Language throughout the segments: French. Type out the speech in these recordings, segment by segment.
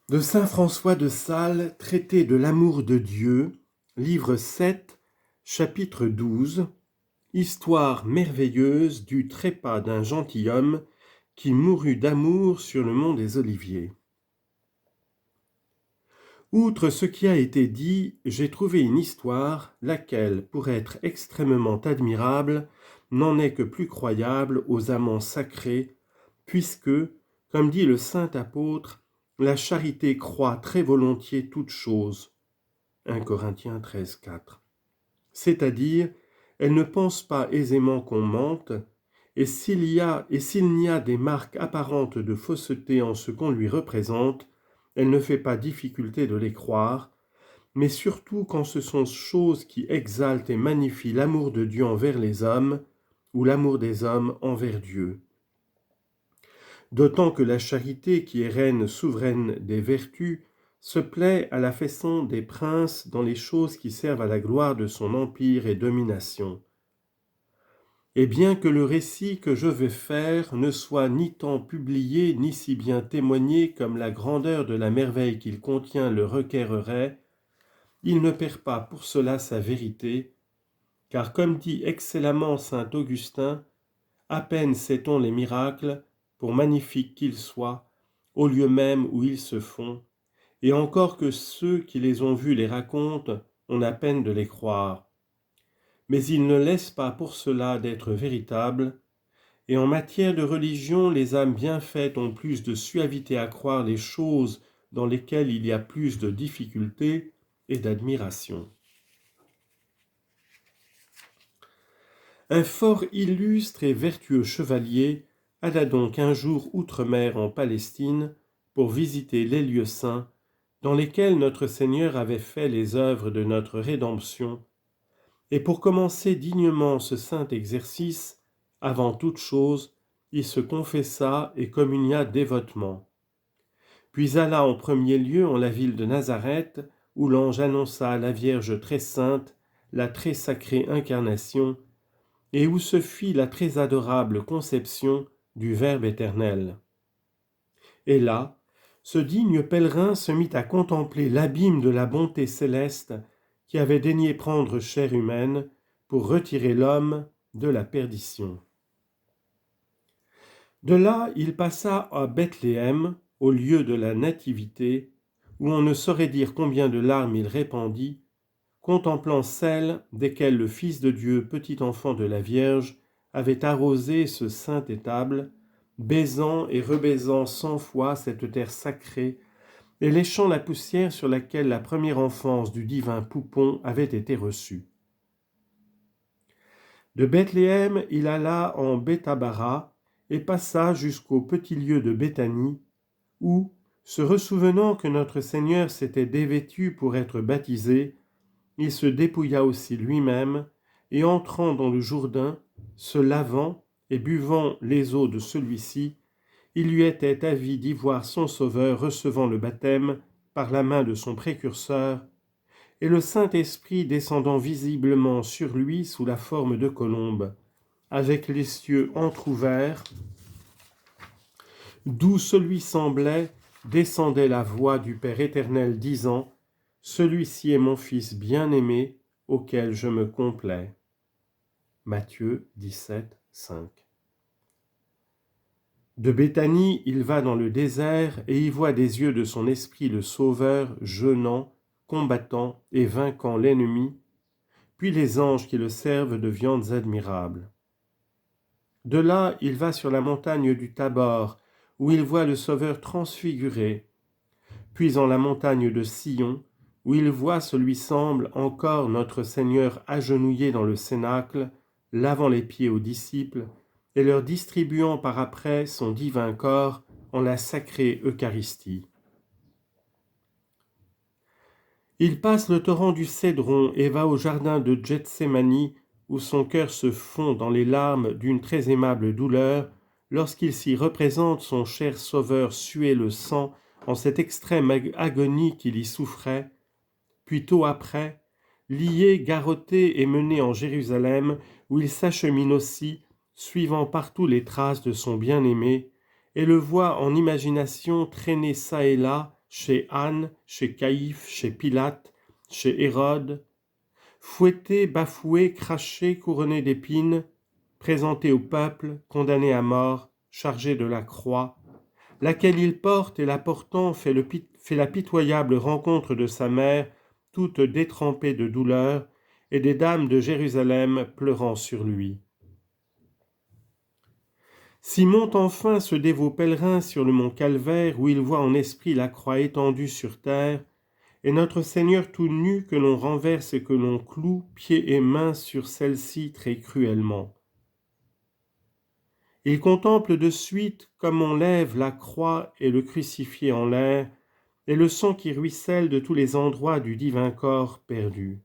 De saint François de Sales, traité de l'amour de Dieu, livre 7, chapitre 12, histoire merveilleuse du trépas d'un gentilhomme qui mourut d'amour sur le mont des Oliviers. Outre ce qui a été dit, j'ai trouvé une histoire, laquelle, pour être extrêmement admirable, n'en est que plus croyable aux amants sacrés, puisque, comme dit le saint apôtre, la charité croit très volontiers toutes choses. 1 Corinthiens 13, 4. C'est-à-dire, elle ne pense pas aisément qu'on mente, et s'il n'y a des marques apparentes de fausseté en ce qu'on lui représente, elle ne fait pas difficulté de les croire, mais surtout quand ce sont choses qui exaltent et magnifient l'amour de Dieu envers les hommes, ou l'amour des hommes envers Dieu. D'autant que la charité, qui est reine souveraine des vertus, se plaît à la façon des princes dans les choses qui servent à la gloire de son empire et domination. Et bien que le récit que je vais faire ne soit ni tant publié ni si bien témoigné comme la grandeur de la merveille qu'il contient le requerrait, il ne perd pas pour cela sa vérité, car comme dit excellemment saint Augustin, à peine sait-on les miracles, pour magnifiques qu'ils soient, au lieu même où ils se font, et encore que ceux qui les ont vus les racontent, on a peine de les croire. Mais ils ne laissent pas pour cela d'être véritables, et en matière de religion, les âmes bien faites ont plus de suavité à croire les choses dans lesquelles il y a plus de difficulté et d'admiration. Un fort illustre et vertueux chevalier alla donc un jour outre-mer en Palestine pour visiter les lieux saints dans lesquels notre Seigneur avait fait les œuvres de notre rédemption, et pour commencer dignement ce saint exercice, avant toute chose, il se confessa et communia dévotement. Puis alla en premier lieu en la ville de Nazareth, où l'ange annonça à la Vierge très sainte la très sacrée incarnation, et où se fit la très adorable conception du Verbe éternel. Et là, ce digne pèlerin se mit à contempler l'abîme de la bonté céleste qui avait daigné prendre chair humaine pour retirer l'homme de la perdition. De là, il passa à Bethléem, au lieu de la nativité, où on ne saurait dire combien de larmes il répandit, contemplant celles desquelles le Fils de Dieu, petit enfant de la Vierge, avait arrosé ce saint étable, baisant et rebaisant 100 fois cette terre sacrée, et léchant la poussière sur laquelle la première enfance du divin poupon avait été reçue. De Bethléem, il alla en Béthabara et passa jusqu'au petit lieu de Béthanie, où, se ressouvenant que notre Seigneur s'était dévêtu pour être baptisé, il se dépouilla aussi lui-même, et entrant dans le Jourdain, se lavant et buvant les eaux de celui-ci, il lui était avis d'y voir son Sauveur recevant le baptême par la main de son précurseur, et le Saint-Esprit descendant visiblement sur lui sous la forme de colombe, avec les cieux entr'ouverts, d'où celui semblait, descendait la voix du Père éternel disant : « Celui-ci est mon Fils bien-aimé, auquel je me complais. » Matthieu 17, 5. De Béthanie, il va dans le désert et y voit des yeux de son esprit le Sauveur jeûnant, combattant et vainquant l'ennemi, puis les anges qui le servent de viandes admirables. De là, il va sur la montagne du Tabor, où il voit le Sauveur transfiguré, puis en la montagne de Sion, où il voit ce lui semble encore notre Seigneur agenouillé dans le cénacle, lavant les pieds aux disciples, et leur distribuant par après son divin corps en la sacrée Eucharistie. Il passe le torrent du Cédron et va au jardin de Gethsémani, où son cœur se fond dans les larmes d'une très aimable douleur, lorsqu'il s'y représente son cher Sauveur suer le sang en cette extrême agonie qu'il y souffrait, puis tôt après, lié, garrotté et mené en Jérusalem, où il s'achemine aussi, suivant partout les traces de son bien-aimé, et le voit en imagination traîner çà et là, chez Anne, chez Caïphe, chez Pilate, chez Hérode, fouetté, bafoué, craché, couronné d'épines, présenté au peuple, condamné à mort, chargé de la croix, laquelle il porte et la portant fait la pitoyable rencontre de sa mère, toute détrempée de douleur, et des dames de Jérusalem pleurant sur lui. Si monte enfin ce dévot pèlerin sur le mont Calvaire, où il voit en esprit la croix étendue sur terre, et notre Seigneur tout nu que l'on renverse et que l'on cloue, pieds et mains sur celle-ci très cruellement. Il contemple de suite comme on lève la croix et le crucifié en l'air, et le sang qui ruisselle de tous les endroits du divin corps perdu.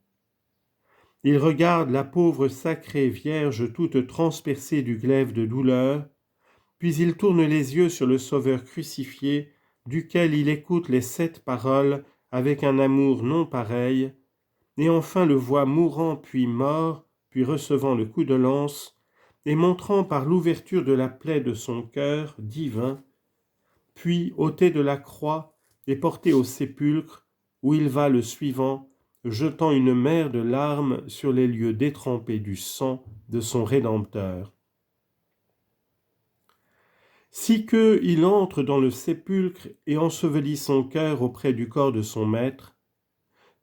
Il regarde la pauvre sacrée Vierge toute transpercée du glaive de douleur, puis il tourne les yeux sur le Sauveur crucifié, duquel il écoute les 7 paroles avec un amour non pareil, et enfin le voit mourant puis mort, puis recevant le coup de lance, et montrant par l'ouverture de la plaie de son cœur divin, puis ôté de la croix et porté au sépulcre, où il va le suivant, jetant une mer de larmes sur les lieux détrempés du sang de son Rédempteur. Sitôt il entre dans le sépulcre et ensevelit son cœur auprès du corps de son maître,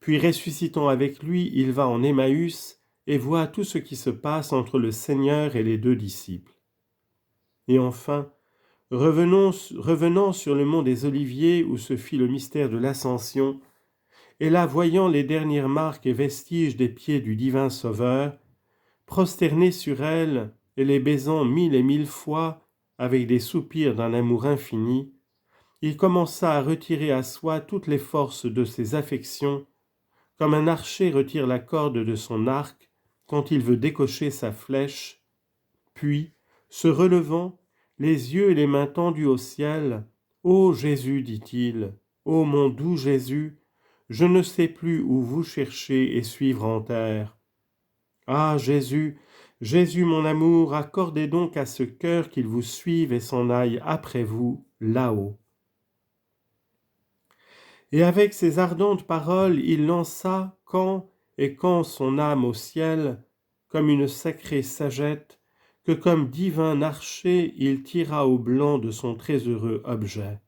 puis ressuscitant avec lui, il va en Emmaüs et voit tout ce qui se passe entre le Seigneur et les 2 disciples. Et enfin, revenant sur le mont des Oliviers où se fit le mystère de l'Ascension, et là voyant les dernières marques et vestiges des pieds du divin Sauveur, prosterné sur elle et les baisant 1000 et 1000 fois avec des soupirs d'un amour infini, il commença à retirer à soi toutes les forces de ses affections, comme un archer retire la corde de son arc quand il veut décocher sa flèche, puis, se relevant, les yeux et les mains tendus au ciel, « Ô Jésus, dit-il, ô mon doux Jésus, je ne sais plus où vous chercher et suivre en terre. Ah Jésus, Jésus mon amour, accordez donc à ce cœur qu'il vous suive et s'en aille après vous, là-haut. » Et avec ces ardentes paroles, il lança quand son âme au ciel, comme une sacrée sagette, que comme divin archer il tira au blanc de son très heureux objet.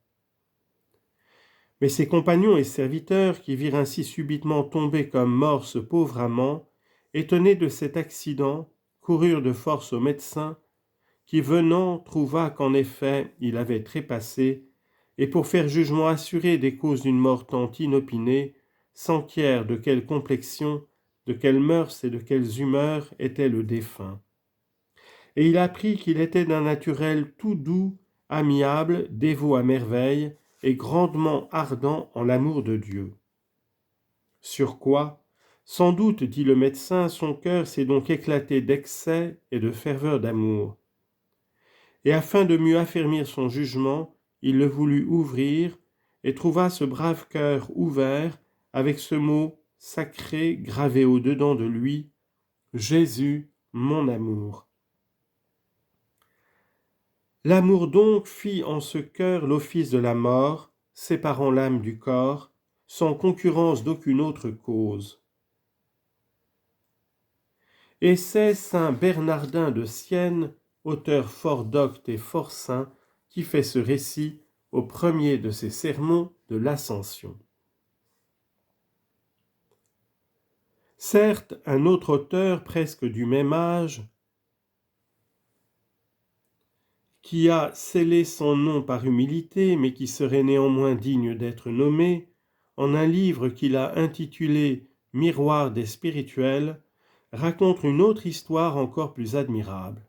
Mais ses compagnons et serviteurs, qui virent ainsi subitement tomber comme mort ce pauvre amant, étonnés de cet accident, coururent de force au médecin, qui venant trouva qu'en effet il avait trépassé, et pour faire jugement assuré des causes d'une mort tant inopinée, s'enquiert de quelle complexion, de quelles mœurs et de quelles humeurs était le défunt. Et il apprit qu'il était d'un naturel tout doux, amiable, dévot à merveille, et grandement ardent en l'amour de Dieu. Sur quoi, sans doute, dit le médecin, son cœur s'est donc éclaté d'excès et de ferveur d'amour. Et afin de mieux affermir son jugement, il le voulut ouvrir, et trouva ce brave cœur ouvert, avec ce mot sacré gravé au-dedans de lui, « Jésus, mon amour ». L'amour donc fit en ce cœur l'office de la mort, séparant l'âme du corps, sans concurrence d'aucune autre cause. Et c'est saint Bernardin de Sienne, auteur fort docte et fort saint, qui fait ce récit au premier de ses sermons de l'Ascension. Certes, un autre auteur presque du même âge, qui a scellé son nom par humilité, mais qui serait néanmoins digne d'être nommé, en un livre qu'il a intitulé « Miroir des spirituels », raconte une autre histoire encore plus admirable.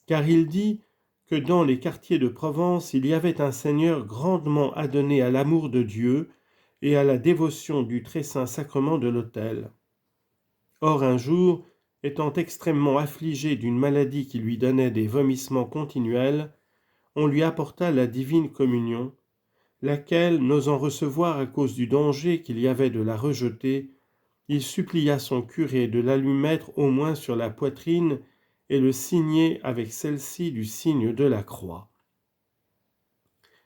Car il dit que dans les quartiers de Provence, il y avait un seigneur grandement adonné à l'amour de Dieu et à la dévotion du très saint sacrement de l'autel. Or un jour, étant extrêmement affligé d'une maladie qui lui donnait des vomissements continuels, on lui apporta la divine communion, laquelle, n'osant recevoir à cause du danger qu'il y avait de la rejeter, il supplia son curé de la lui mettre au moins sur la poitrine et le signer avec celle-ci du signe de la croix.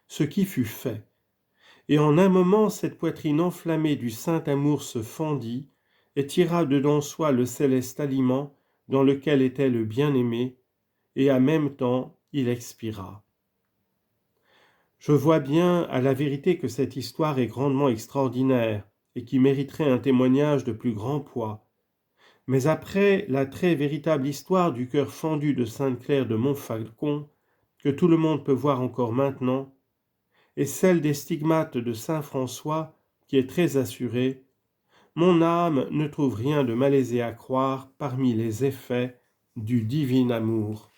Ce qui fut fait, Et en un moment, cette poitrine enflammée du saint amour se fendit et tira dedans soi le céleste aliment dans lequel était le bien-aimé, et à même temps il expira. Je vois bien à la vérité que cette histoire est grandement extraordinaire et qui mériterait un témoignage de plus grand poids. Mais après la très véritable histoire du cœur fendu de Sainte-Claire de Montfalcon, que tout le monde peut voir encore maintenant, et celle des stigmates de saint François, qui est très assurée, mon âme ne trouve rien de malaisé à croire parmi les effets du divin amour.